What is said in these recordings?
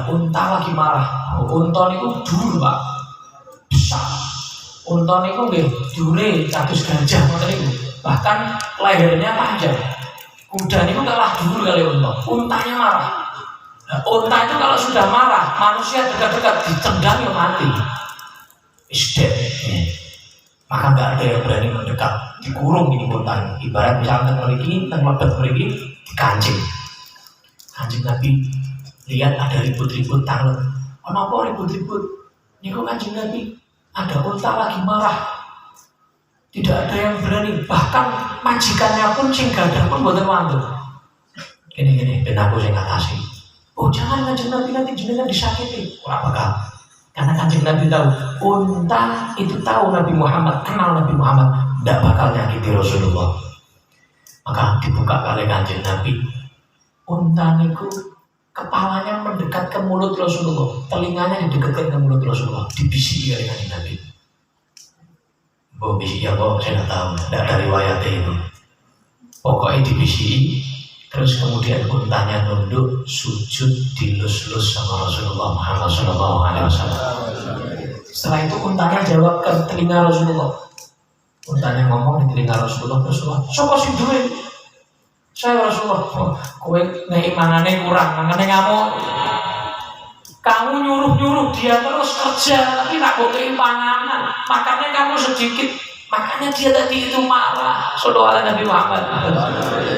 ada unta lagi marah. Unta niku dhuwur, Pak. Besar. Unta niku nggih dhuwure kados gajah ngoten niku. Bahkan lehernya panjang. Kuda niku kalah dhuwur kali unta. Untanya marah. Nah, unta itu kalau sudah marah, manusia dekat-dekat ditendang ya mati. Isdet. Maka nggak ada yang berani mendekat. Dikurung ini unta. Ibarat misalnya memiliki, terlebet memiliki dikancing. Kancing Nabi lihat ada ribut-ribut tangan. Kenapa ribut-ribut? Niku kancing Nabi ada unta lagi marah. Tidak ada yang berani. Bahkan majikannya pun sing gadah pun boten wantun. Gini, ben aku sing ngatasi. Oh jangan kancing Nabi nanti jenengan disakiti. Ora bakal. Karena kancing Nabi tahu unta itu tahu Nabi Muhammad, kenal Nabi Muhammad, tidak bakal nyakiti Rasulullah. Maka dibuka kali kancing Nabi. Unta niku kepalanya mendekat ke mulut Rasulullah, telinganya didekatkan ke mulut Rasulullah, dibisiki oleh kancing Nabi. Bisik ya kok saya nggak tahu, tidak ada riwayatnya itu. Pokoknya dibisiki. Terus kemudian untanya nunduk, sujud, dilus-lus sama Rasulullah Muhammad SAW. Setelah itu untanya jawab ke telinga Rasulullah. Untanya ngomong di telinga Rasulullah, "Sopo sing duwe?" "Saya Rasulullah." "Oh, kowe nek imangane kurang, makane kamu nyuruh dia terus kerja, tapi tak butuh panganan. Makanya kamu sedikit. Makanya dia tadi itu marah." Sallallahu Nabi Muhammad.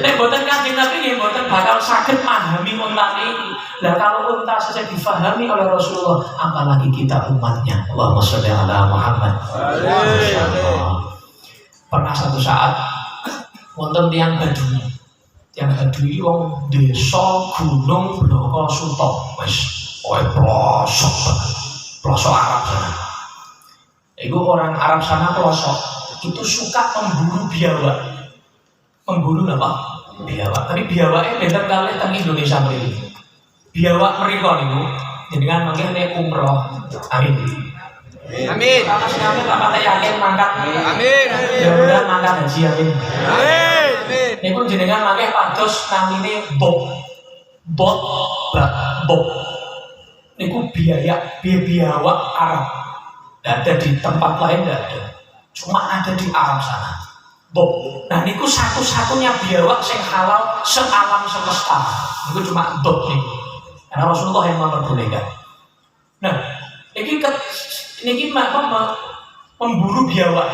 Nek boten kanjeng Nabi nggih boten bakal saged memahami unta ini. Lah kalau unta saja difahami oleh Rasulullah, apalagi kita umatnya. Allahumma sholli ala Muhammad. Pernah satu saat wonten tiyang Badui. Tiyang Badui wong desa Gunung Blokasuta. Wis pelosok Arab sana. Itu orang Arab sana pelosok. Itu suka memburu biawak. Memburu apa? Biawak. Tapi biawaknya beda kali teng Indonesia mriki. Biawak mriko niku jenengan mangke nek umroh. Amin. Amin. Karena sekarang tak yakin mangkat. Amin. Mudah-mudahan mangkat haji amin. Amin. Niku jenengan mangke pados namine bok. Niku biawak Arab. Tidak ada di tempat lain, tidak ada. Cuma ada di Arab sana. Nah niku satu-satunya biawak sing halal sealam semesta. Niku cuma niku. Karena Rasulullah yang memperbolehkan. Nah, niki memburu biawak.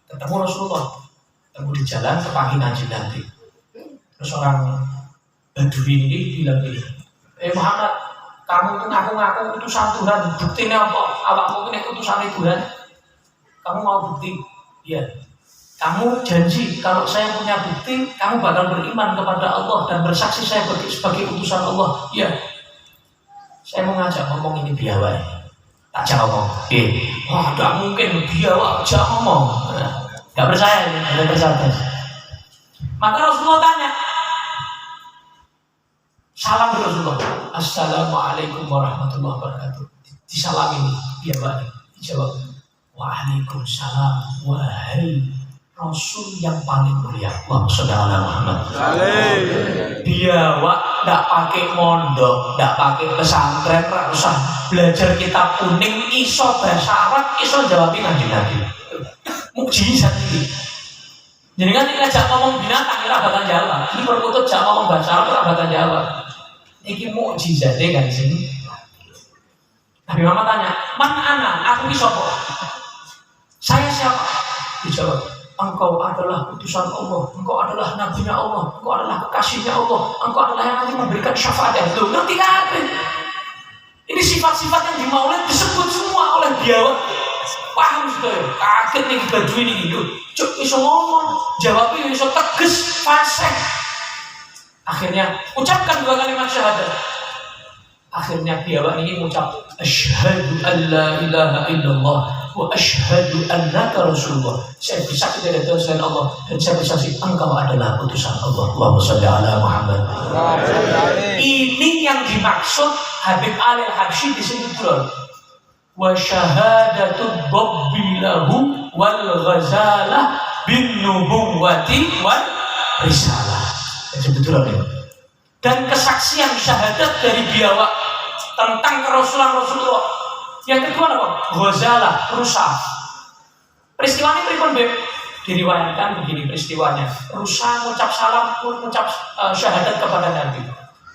Ketemu Rasulullah. Ketemu di jalan sepagi kanjeng Nabi. Terus orang Badui ini bilang gini, Muhammad, kamu itu ngaku-ngaku utusan Tuhan. Buktinya apa? Awakmu ini utusan Tuhan. Kamu mau bukti? Iya. Kamu janji kalau saya punya bukti, kamu bakal beriman kepada Allah dan bersaksi saya sebagai utusan Allah. Iya. Saya mau ngajak ngomong ini biawak. Tak jawab. Wah, tidak mungkin biawak ajak ngomong. Gak percaya, tidak percaya. Maka Rasulullah tanya. Salam Rasulullah. Assalamualaikum warahmatullahi wabarakatuh. Disalami biawak. Dijawab. Waalaikumsalam, wahai Rasul yang paling mulia. Allahumma sholli ala Muhammad. Biawak tidak pakai mondok, tidak pakai pesantren, tidak usah belajar kitab kuning, iso bahasa Arab, iso jawabin kanjeng Nabi. Mukjizat ini. Jadi kan ini ajak ngomong binatang, ora bakal jawab. Ini perkutut ajak ngomong bahasa Arab, ora bakal jawab. Ini mukjizatnya kan sini. Nabi Muhammad tanya, "Man ana? Aku ki sapa?" "Saya siapa?" Dijawab, "Engkau adalah utusan Allah, engkau adalah nabinya Allah, engkau adalah kekasihnya Allah, engkau adalah yang nanti memberikan syafaat." Loh, ngerti kan? Ini sifat-sifat yang di Maulid disebut semua oleh biawak. Paham sudah? Kaget nih Badui ini gitu. Cuk, iso ngomong, jawabnya iso tegas, fasih. Akhirnya ucapkan 2 kalimat syahadat. Akhirnya biawak ini mengucap, "Asyhadu an la ilaha illallah wa asyhadu annaka Rasulullah." Saya bersaksi dari Tuhan Allah dan saya bersaksi engkau adalah utusan Allah. Allahumma sholli ala Muhammad. Ini yang dimaksud Habib Ali Al-Habsyi di sini pula. Wa syahadatu Rabbi lahu wal ghazalah bin nubuwati wal risalah. Sebetulnya dan kesaksian syahadat dari biawak tentang kerasulan Rasulullah. Yang kedua apa? Ghazalah, rusak. Peristiwanya pripun, Beb? Diriwayatkan begini peristiwanya. Rusa mengucap salam, mengucap syahadat kepada Nabi.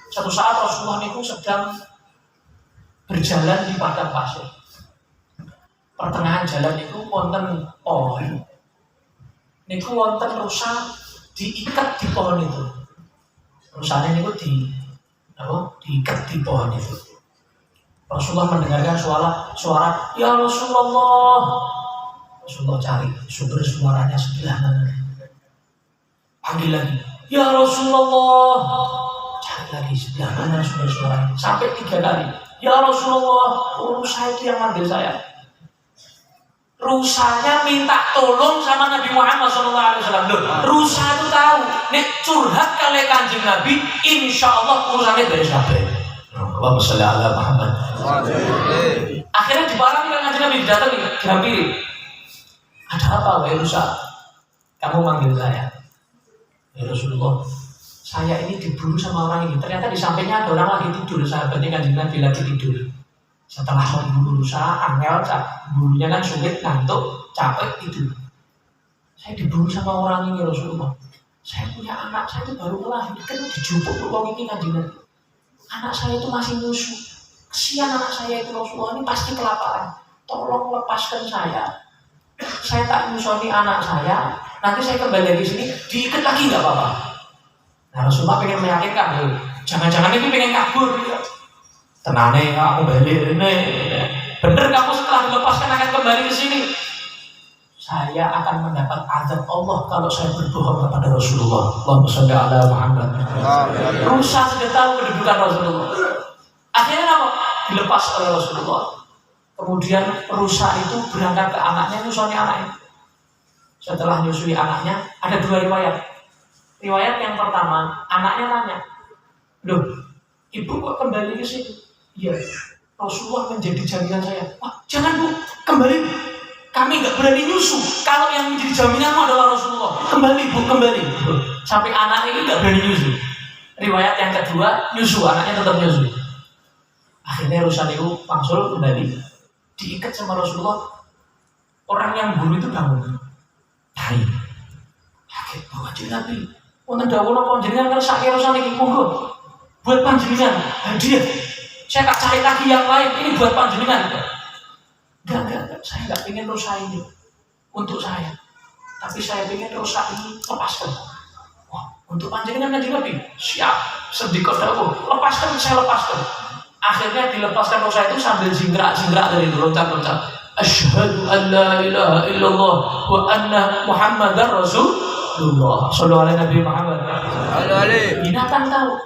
Satu saat Rasulullah itu sedang berjalan di padang pasir. Pertengahan jalan itu wonten pohon. Niku wonten rusa diikat di pohon itu. Rusanya niku diikat di pohon itu. Rasulullah mendengarkan suara ya Rasulullah. Rasulullah cari sumber suaranya sebelah mana. Panggil lagi, ya Rasulullah. Cari lagi sebelah mana sumber suaranya. Sampai 3 kali. Ya Rasulullah, rusa itu yang manggil saya. Rusanya minta tolong sama Nabi Muhammad SAW. Rusa itu tahu, nek curhat kali Kanjeng Nabi, insya Allah urusannya beres kabeh. Allahumma sholli ala Muhammad. Akhirnya diparang dengan Kanjeng Nabi, didatangi, dihampiri. Ada apa wahai rusa? Kamu manggil saya. Ya Rasulullah, saya ini diburu sama orang ini. Ternyata di sampingnya ada orang lagi tidur. Sahabatnya Kanjeng Nabi lagi tidur. Setelah memburu rusa, angel, burunya kan sulit, ngantuk, capek, tidur. Saya diburu sama orang ini Rasulullah. Saya punya anak, saya itu baru melahirkan, dijupuk orang ini Kanjeng Nabi. Anak saya itu masih nyusu. Kesian anak saya itu Rasulullah, ini pasti kelaparan. Tolong lepaskan saya. Saya tak nyusoni anak saya. Nanti saya kembali lagi sini, diikat lagi nggak apa-apa. Nah Rasulullah pengen meyakinkan, jangan-jangan ini pengen kabur. Tenane kamu balik ini. Bener kamu setelah dilepaskan akan kembali ke sini. Saya akan mendapat azab Allah kalau saya berbohong kepada Rasulullah. Allahumma sholli ala Muhammad. Rusa sudah tahu kedudukan Rasulullah. Akhirnya apa? Dilepas oleh Rasulullah. Kemudian rusa itu berangkat ke anaknya, nyusui anaknya. Setelah nyusui anaknya, ada 2 riwayat. Riwayat yang pertama, anaknya tanya, loh, ibu kok kembali ke sini? Iya, Rasulullah menjadi jaminan saya. Wah, jangan Bu, kembali. Kami nggak berani nyusu. Kalau yang menjadi jaminanmu adalah Rasulullah. Kembali Bu, kembali. Sampai anaknya ini nggak berani nyusu. Riwayat yang kedua, nyusu, anaknya tetap nyusu. Akhirnya rusa itu pangsul kembali, diikat sama Rasulullah. Orang yang buru itu bangun. Hai, kaget bawa Nabi. Untuk dawuh napa jenengan ngersake rusa niki monggo. Buat panjenengan hadiah. Saya tak cari lagi yang lain, ini buat panjenengan. Enggak, saya enggak ingin rusa ini untuk saya. Tapi saya ingin rusa ini lepaskan. Wah, untuk panjenengan Kanjeng Nabi. Siap, sedikit dawuh. Lepaskan, saya lepaskan. Akhirnya dilepaskan rusa itu sambil jingkrak dari loncat-loncat. Asyhadu an la ilaha illallah wa anna Muhammadar Rasulullah. Sallallahu alaihi Nabi Muhammad. Binatang tahu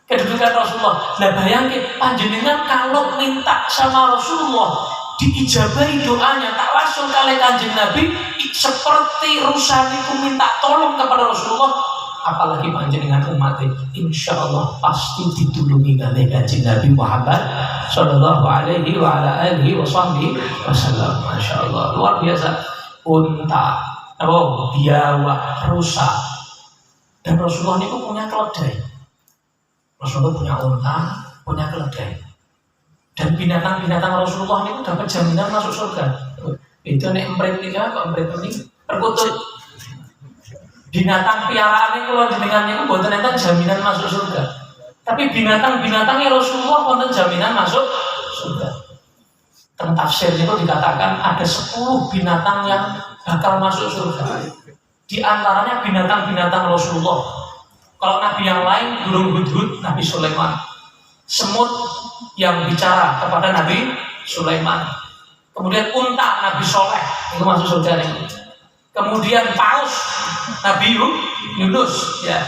kedudukan Rasulullah. Nah bayangin panjenengan kalau minta sama Rasulullah diijabahi doanya tak langsung kali Kanjeng Nabi seperti rusa itu minta tolong kepada Rasulullah, apalagi panjenengan umatnya, insya Allah pasti ditulungi oleh Kanjeng Nabi Muhammad Sallallahu alaihi wa ala alihi wasallam. Masya Allah, luar biasa. Unta, biawak, rusa, dan Rasulullah itu punya keledai. Rasulullah punya unta, punya keledai. Dan binatang-binatang Rasulullah itu dapat jaminan masuk surga. Itu nek emprit ini perkutut. Binatang piaraan itu kalau jenengan itu buatan enten jaminan masuk surga. Tapi binatang-binatangnya Rasulullah buatan jaminan masuk surga. Tentang tafsir itu dikatakan ada 10 binatang yang bakal masuk surga. Di antaranya binatang-binatang Rasulullah. Kalau nabi yang lain, burung hudhud, Nabi Sulaiman. Semut yang bicara kepada Nabi Sulaiman. Kemudian unta Nabi Soleh, itu masuk surga ini. Kemudian paus Nabi Yunus, ya,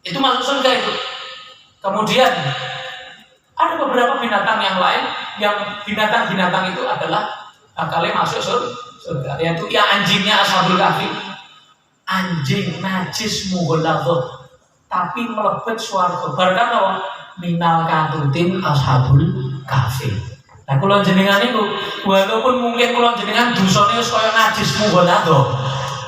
itu masuk surga itu. Kemudian ada beberapa binatang yang lain, yang binatang-binatang itu adalah akalnya masuk surga, yaitu ya anjingnya Ashabul Kahfi. Anjing najis mughalladhah tapi melebet swarga. Barkan apa? Minal katutin Ashabul Kahfi. Nah kula jenengan niku walaupun mungkin kula jenengan dosane wis kaya najis mughalladhah,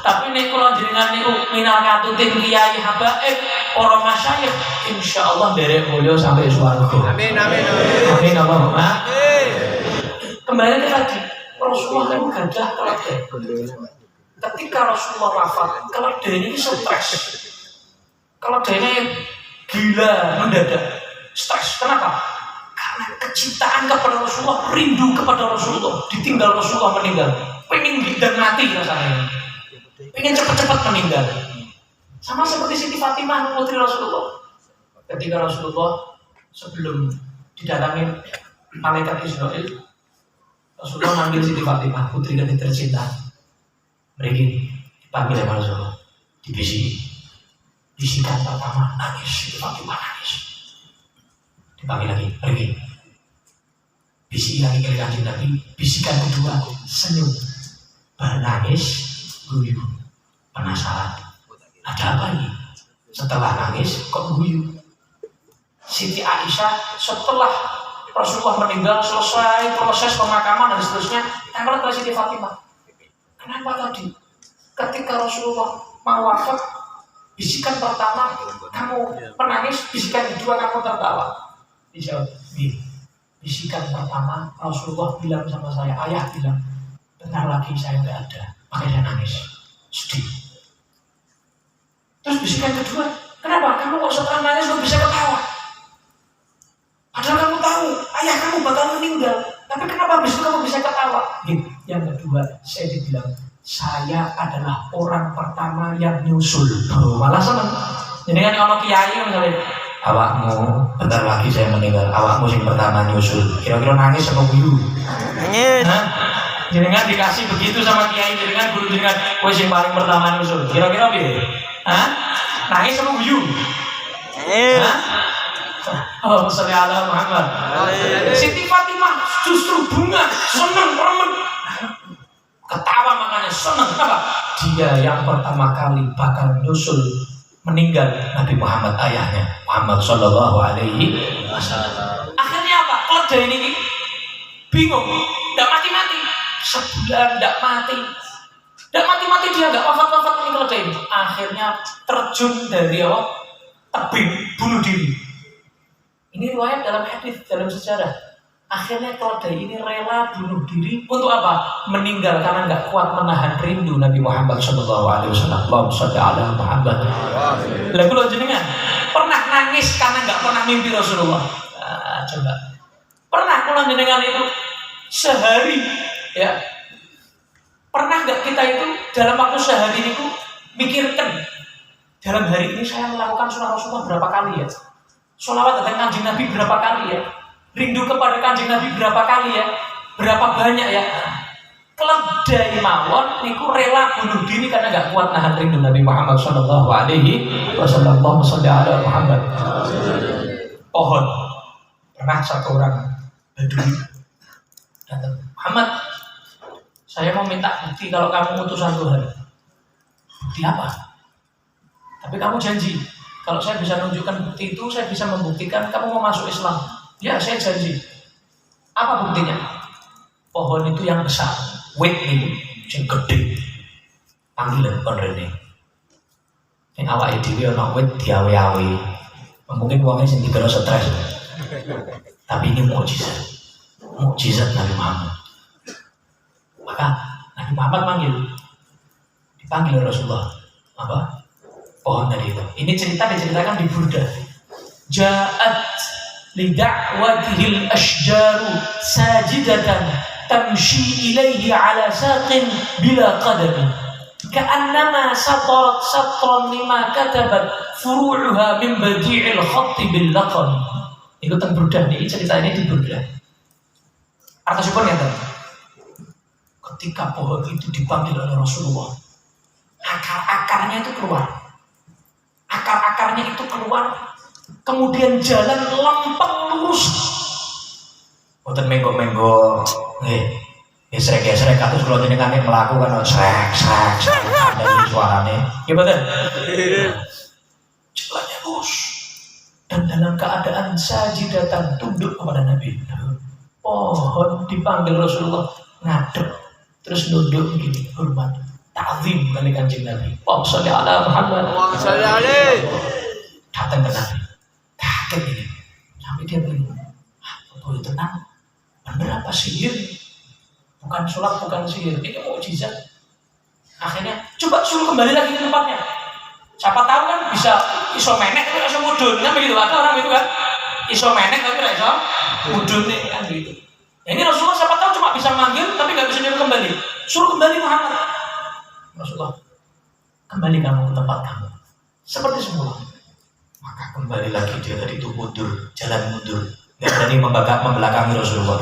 Tapi nek kula jenengan niku minal katutin kiai habaib para masyayikh insyaallah derek mulya sampai swarga. Amin, amin, amin. Amin Allahumma. Amin. Kembali lagi Rasulullah itu gadah keledai. Ketika Rasulullah wafat, keledai ini stres. Keledainya gila mendadak. Stres. Kenapa? Karena kecintaan kepada Rasulullah, rindu kepada Rasulullah, ditinggal Rasulullah meninggal. Pengen dan mati rasanya. Pengen cepat-cepat meninggal. Sama seperti Siti Fatimah putri Rasulullah. Ketika Rasulullah sebelum didatangi malaikat Israel, Rasulullah manggil Siti Fatimah putri dan tercinta. Mereka dipanggil oleh Rasulullah, bisikan pertama nangis, Siti Fatimah nangis. Dipanggil lagi, pergi. Bisikan lagi ke kanjeng Nabi, bisikan kedua senyum, nangis, guyu, penasaran. Ada apa ini? Setelah nangis, kok guyu? Siti Aisyah setelah Rasulullah meninggal, selesai proses pemakaman dan seterusnya, tanggal ke Siti Fatimah. Kenapa tadi? Ketika Rasulullah mau wafat, bisikan pertama kamu menangis, bisikan kedua kamu tertawa. Dijawab, bisikan pertama Rasulullah bilang sama saya, ayah bilang, bentar lagi saya nggak ada, makanya nangis, sedih. Terus bisikan kedua, kenapa? Kamu kok setelah nangis kok bisa ketawa? Padahal kamu tahu, ayah kamu bakal meninggal, tapi kenapa habis itu kamu bisa ketawa? Yang kedua, saya dibilang, saya adalah orang pertama yang nyusul. Malah seneng. Jadi kan kalau kiai misalnya, awakmu bentar lagi saya meninggal, awakmu yang pertama nyusul. Kira-kira nangis apa guyu? Nangis. Jenengan dikasih begitu sama kiai, jenengan guru jenengan, wes yang paling pertama nyusul. Kira-kira piye? Nangis apa guyu? Nangis. Oh, sholli ala Muhammad. Siti Fatimah justru bunga, seneng, remen. Ketawa makanya seneng. Kenapa? Dia yang pertama kali bakal nyusul meninggal Nabi Muhammad, ayahnya Muhammad sallallahu alaihi wasallam. Akhirnya apa? Keledai ini bingung, tidak mati-mati. Sebulan tidak mati. Tidak mati-mati dia, tidak wafat-wafat ini keledai ini. Akhirnya terjun dari tebing, bunuh diri. Ini riwayat dalam hadis, dalam sejarah. Akhirnya keledai ini rela bunuh diri untuk apa? Meninggal karena nggak kuat menahan rindu Nabi Muhammad sallallahu alaihi wasallam. Allahumma shalli ala Muhammad. Lagu lo jenengan pernah nangis karena nggak pernah mimpi Rasulullah? Coba. Pernah kalau jenengan itu sehari ya? Pernah nggak kita itu dalam waktu sehari itu mikirkan dalam hari ini saya melakukan sunah Rasulullah berapa kali ya? Sholawat datang kanjeng Nabi berapa kali ya? Rindu kepada kanjeng Nabi berapa kali ya? Berapa banyak ya? Keledai mawon niku rela bunuh diri karena gak kuat nahan rindu Nabi Muhammad sallallahu alaihi wasallam. Allahumma shalli ala Muhammad. Pohon. Pernah satu orang Badui datang, Muhammad, saya mau minta bukti kalau kamu utusan Tuhan. Bukti apa? Tapi kamu janji, kalau saya bisa menunjukkan bukti itu, saya bisa membuktikan kamu mau masuk Islam. Ya, saya janji. Apa buktinya? Pohon itu yang besar, wit ini, yang gede. Panggilan kon rene. Yang awake dhewe ana wit diawe-awe. Mungkin wongnya sing dikira stres. Tapi ini mukjizat. Mukjizat Nabi Muhammad. Maka Nabi Muhammad dipanggil Rasulullah. Apa? Pohon tadi itu. Ini cerita diceritakan di Burda. Ja'at li da'watihil ashjaru sajidatan tamshi ilaihi ala saqin bila qadami ka'annama satran lima katabat furu'uha min badi'il khatti bil laqam. Itu tentang Burda nih, cerita ini di Burda. Artinya apa? Ketika pohon itu dipanggil oleh Rasulullah, akar-akarnya itu keluar. Akar-akarnya itu keluar, kemudian jalan lempeng lurus. Boten menggo-menggo, gesrek-gesrek kados kula jenengan melakukan srek ada suarane. Nggih boten? Jalannya lurus. Dan dalam keadaan sajidatan tunduk kepada Nabi. Pohon dipanggil Rasulullah ngadep, terus nunduk begini, hormat. ta'zim kali Kanjeng Nabi. Allahumma sholli ala Muhammad. Allahumma sholli alaihi. Datang ke Nabi. Kaget ini. Sampai dia bingung. Oh itu tenang. Bener apa sihir? Bukan sulap, bukan sihir. Ini mukjizat. Akhirnya coba suruh kembali lagi ke tempatnya. Siapa tahu kan bisa iso menek tapi iso mudun kan begitu, ada orang itu kan iso menek tapi iso mudun nih kan begitu. Ini Rasulullah siapa tahu cuma bisa manggil tapi nggak bisa nyuruh kembali. Suruh kembali Muhammad. Rasulullah, kembali kamu ke tempat kamu seperti semula. Maka kembali lagi dia tadi itu mundur, jalan mundur, nggak berani membelakangi Rasulullah.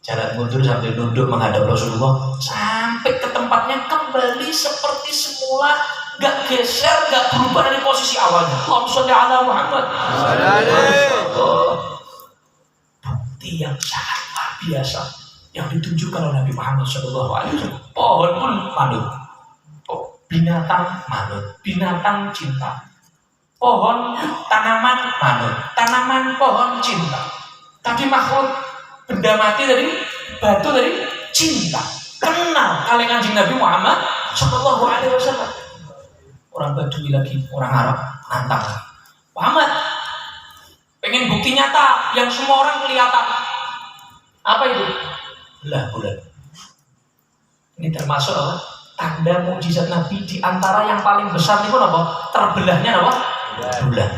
Jalan mundur sambil nunduk menghadap Rasulullah sampai ke tempatnya, kembali seperti semula, gak geser, gak berubah dari posisi awalnya. Allahumma sholli ala Muhammad. Bukti yang sangat luar biasa yang ditunjukkan oleh Nabi Muhammad SAW. Pohon pun manut, binatang manut, binatang cinta. Pohon, tanaman manut, tanaman pohon cinta. Tadi makhluk benda mati dari batu dari cinta. Kenal kali Kanjeng Nabi Muhammad SAW. Orang Badui lagi, orang Arab nantang Muhammad, pengen bukti nyata yang semua orang kelihatan. Apa itu? Belah bulan. Ini termasuk apa? Tanda mukjizat Nabi di antara yang paling besar itu apa? Terbelahnya apa? Bulan.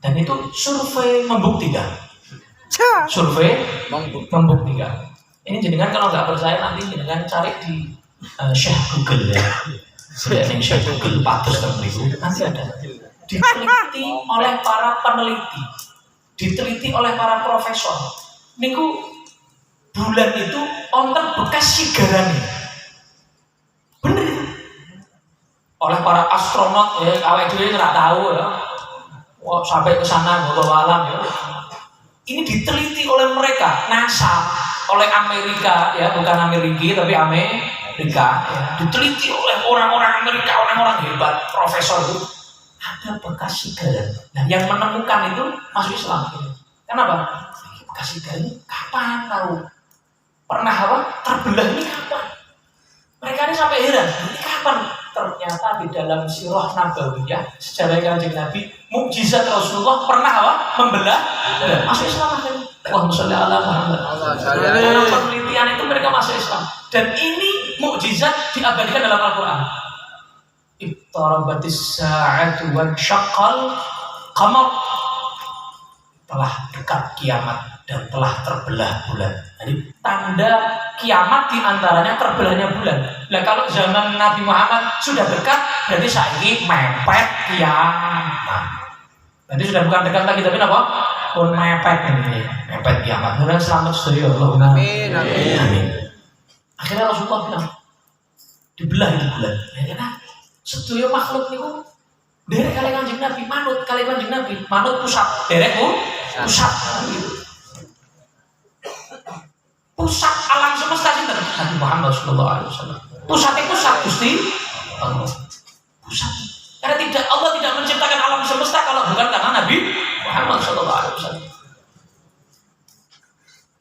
Dan itu survei membuktikan. Survei membuktikan. Ini jenengan kalau nggak percaya nanti jenengan cari di Syekh Google ya. Syekh Google patus tertentu nanti ada. Diteliti oleh para peneliti, diteliti oleh para profesor. Niku bulan itu onten bekas sigarane. Bener itu. Oleh para astronot ya, awake dhewe ora tahu ya. Wah, sampai ke sana bawa alam ya. Ini diteliti oleh mereka, NASA, oleh Amerika ya, bukan Amerika tapi Amerika ya. Diteliti oleh orang-orang Amerika, orang-orang hebat, profesor itu. Ada bekas sigaran. Nah, yang menemukan itu masuk Islam. Kenapa? Bekas sigaran ini kapan tahu? Pernah apa? Terbelah ini kapan? Mereka ini sampai heran, ini kapan? Ternyata di dalam sirah nabawiyah sejarah Kanjeng Nabi, mukjizat Rasulullah pernah apa? Membelah masuk Islam akhirnya. Allahumma sholli ala Muhammad. Dalam penelitian itu mereka masuk Islam. Dan ini mukjizat diabadikan dalam Al-Quran. Iqtarabatis sa'atu wa syaqqal qamar. Telah dekat kiamat dan telah terbelah bulan. Jadi tanda kiamat diantaranya terbelahnya bulan. Nah kalau zaman Nabi Muhammad sudah dekat, berarti saat ini mepet kiamat. Berarti sudah bukan dekat lagi, tapi apa? Pun mepet ini, mepet kiamat. Mudah selamat sedaya Allah. Amin, amin. Amin. Akhirnya Rasulullah bilang, dibelah itu bulan. Ya kan? Sedaya makhluk itu derek kali Kanjeng Nabi, manut kali Kanjeng Nabi, manut pusat, derek pusat gitu. Pusat alam semesta sinten? Nabi Muhammad sallallahu alaihi wasallam. Pusatnya pusat Gusti Allah. Pusat. Karena Allah tidak menciptakan alam semesta kalau bukan karena Nabi Muhammad sallallahu alaihi wasallam.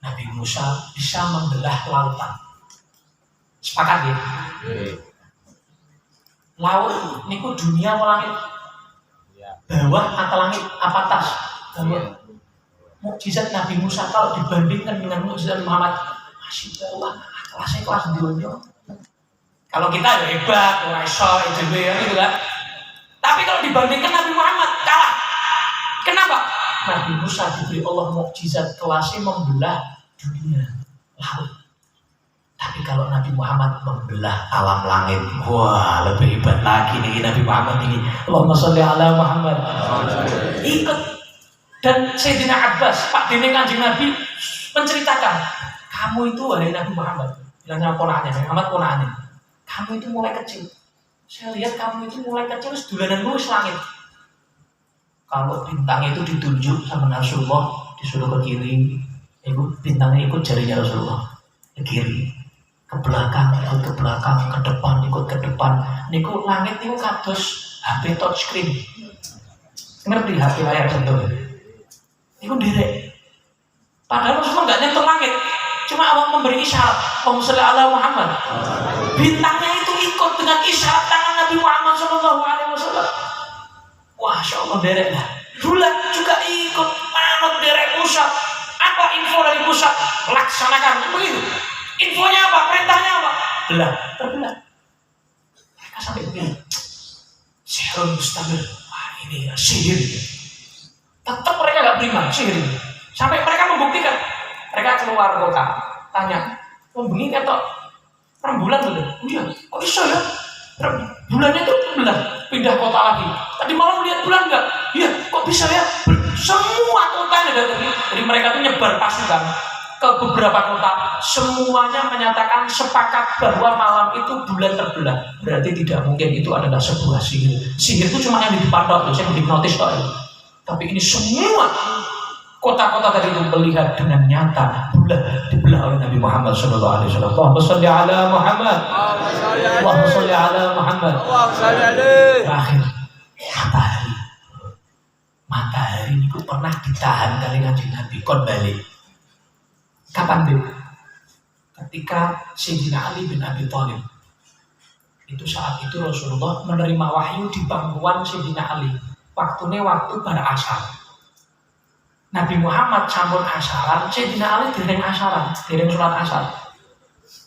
Nabi Musa bisa membelah lautan. Sepakat ya? Laut niku dunia apa langit? Bawah atau langit apa atas? Bawah. Mukjizat Nabi Musa kalau dibandingkan dengan mukjizat Muhammad, masih bawah kelasnya kelas dunia. Kalau kita ya hebat, iso itu ya gitu kan. Tapi kalau dibandingkan Nabi Muhammad kalah. Kenapa? Nabi Musa diberi Allah mukjizat kelasnya membelah dunia laut. Tapi kalau Nabi Muhammad membelah alam langit, wah lebih hebat lagi nih Nabi Muhammad ini. Allahumma sholli ala Muhammad. Ikut. Dan Sayyidina Abbas, Pak Dene Kanjeng Nabi menceritakan, kamu itu wahai Nabi Muhammad, bilang sama ponakannya, Muhammad ponakannya, kamu itu mulai kecil. Saya lihat kamu itu mulai kecil, sedulanan lurus langit. Kalau bintang itu ditunjuk sama Rasulullah, disuruh ke kiri, bintangnya ikut jarinya Rasulullah, ke kiri, ke belakang, ikut ke belakang, ke depan, ikut ke depan. Niku langit niku kados HP touchscreen. Ngerti HP layar sentuh? Itu direk. Padahal Rasulullah nggak nyentuh langit, cuma Allah memberi isyarat. Allahumma sholli ala Muhammad. Bintangnya itu ikut dengan isyarat tangan Nabi Muhammad SAW. Masya Allah, derek lah. Bulan juga ikut manut derek pusat. Apa info dari pusat? Laksanakan begitu. Infonya apa? Perintahnya apa? Belah, terbelah. Mereka sampai begini. Sihirun mustamir. Wah, ini ya sihir. Tetap mereka nggak beriman sihir ini. Sampai mereka membuktikan. Mereka keluar kota, tanya, begini atau rembulan betul? Iya, kok bisa ya? Bulannya itu benar, pindah kota lagi. Tadi malam lihat bulan nggak? Iya, kok bisa ya? Semua kota yang ada dari mereka itu nyebar pasukan ke beberapa kota. Semuanya menyatakan sepakat bahwa malam itu bulan terbelah. Berarti tidak mungkin itu adalah sebuah sihir. Sihir itu cuma yang di depan doang, saya hipnotis doang. Tapi ini semua kota-kota tadi itu melihat dengan nyata bulan dibelah oleh Nabi Muhammad sallallahu alaihi wasallam. Allahumma shalli ala Muhammad. Allahumma shalli ala Muhammad. Terakhir, matahari itu pernah ditahan kali Kanjeng Nabi kon balik. Kapan deh? Ketika Sayyidina Ali bin Abi Thalib. Itu saat itu Rasulullah menerima wahyu di pangkuan Sayyidina Ali. Waktunya waktu pada asar. Nabi Muhammad sampun asaran, Sayyidina Ali dereng asaran, dereng sholat asar.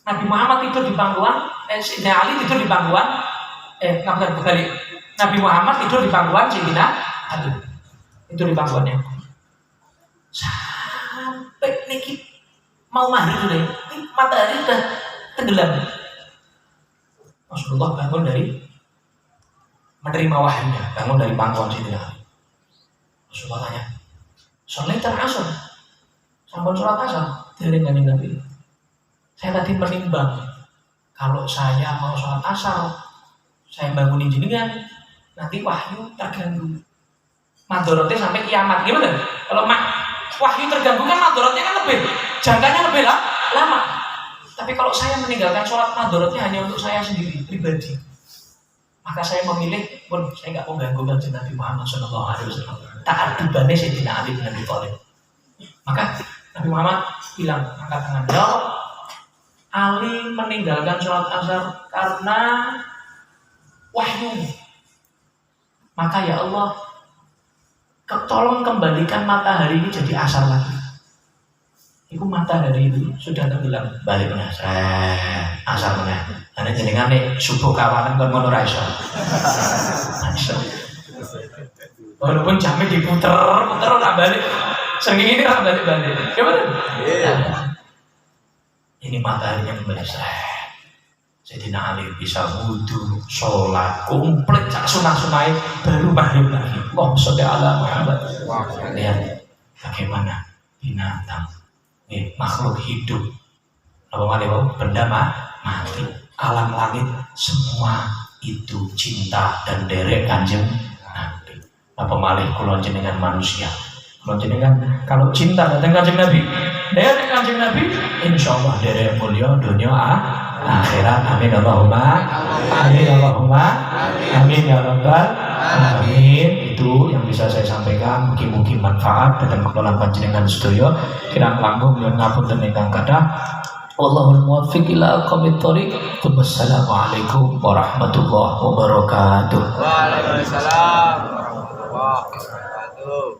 Nabi Muhammad tidur di pangkuan, Sayyidina Ali tidur di pangkuan, kembali. Nabi Muhammad tidur di pangkuan Sayyidina Ali, tidur di pangkuannya. Sampai niki mau maghrib sudah, ini matahari sudah tenggelam. Rasulullah bangun dari menerima wahyunya, bangun dari pangkuan Sayyidina Ali. Rasulullah tanya, sholat asar, sampun sholat asar dari Nabi. Saya tadi menimbang, kalau saya mau sholat asar, saya bangunin jenengan, nanti wahyu terganggu. Madorotnya sampai kiamat, gimana? Kalau wahyu terganggu kan madorotnya kan lebih, jangkanya lebih lama. Tapi kalau saya meninggalkan sholat, madorotnya hanya untuk saya sendiri, pribadi. Maka saya memilih, pun saya nggak mau ganggu Kanjeng Nabi Muhammad SAW. Taat dibanding Sayyidina Ali bin Abi Thalib. Maka Nabi Muhammad bilang, angkat tangan, ya Ali meninggalkan sholat asar karena wahyu. Maka ya Allah, tolong kembalikan matahari ini jadi asar lagi. Itu matahari itu sudah tenggelam, balik mana? Asar mana? Karena jenengan nih subuh kawanan kon ngono ra iso. Walaupun jamnya diputer ora balik. Senging ini ora balik-balik. Gimana? Ini matahari yang kembali Sayyidina Ali bisa wudu, sholat, komplit cak sunah-sunai baru maghrib lagi. Allahumma sholli ala Muhammad. Lihat bagaimana binatang, makhluk hidup, apa malih benda mati, alam langit semua itu cinta dan derek Kanjeng Nabi. Apa malih kula jenengan manusia, kula jenengan kalau cinta datang Kanjeng Nabi, derek Kanjeng Nabi, insyaallah derek mulia dunia akhirat. Amin Allahumma amin Allahumma amin ya rabbal alamin. Itu yang bisa saya sampaikan, mungkin manfaat dan kelolaan panjenengan sedaya. Kirang langkung nyuwun ngapunten ingkang kathah. Wallahul muwaffiq ila aqwamit thoriq. Wassalamualaikum warahmatullahi wabarakatuh. Waalaikumsalam warahmatullahi wabarakatuh.